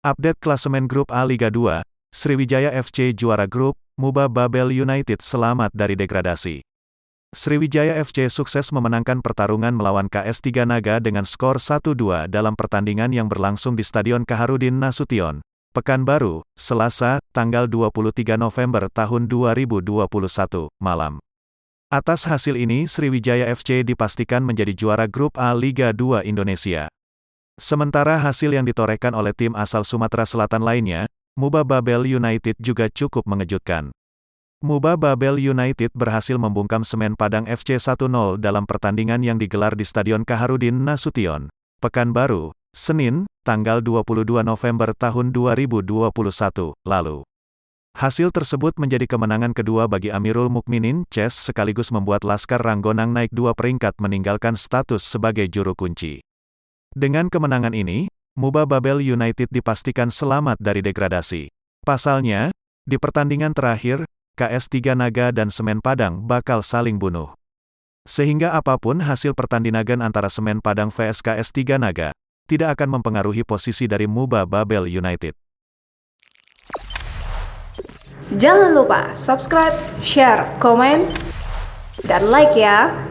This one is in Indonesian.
Update klasemen Grup A Liga 2, Sriwijaya FC juara grup, Muba Babel United selamat dari degradasi. Sriwijaya FC sukses memenangkan pertarungan melawan KS Tiga Naga dengan skor 1-2 dalam pertandingan yang berlangsung di Stadion Kaharudin Nasution, Pekanbaru, Selasa, tanggal 23 November tahun 2021, malam. Atas hasil ini Sriwijaya FC dipastikan menjadi juara Grup A Liga 2 Indonesia. Sementara hasil yang ditorehkan oleh tim asal Sumatera Selatan lainnya, Muba Babel United juga cukup mengejutkan. Muba Babel United berhasil membungkam Semen Padang FC 1-0 dalam pertandingan yang digelar di Stadion Kaharudin Nasution, Pekanbaru, Senin, tanggal 22 November tahun 2021, lalu. Hasil tersebut menjadi kemenangan kedua bagi Amirul Mukminin CES sekaligus membuat Laskar Ranggonang naik 2 peringkat meninggalkan status sebagai juru kunci. Dengan kemenangan ini, Muba Babel United dipastikan selamat dari degradasi. Pasalnya, di pertandingan terakhir, KS Tiga Naga dan Semen Padang bakal saling bunuh. Sehingga apapun hasil pertandingan antara Semen Padang vs KS Tiga Naga, tidak akan mempengaruhi posisi dari Muba Babel United. Jangan lupa subscribe, share, komen, dan like ya!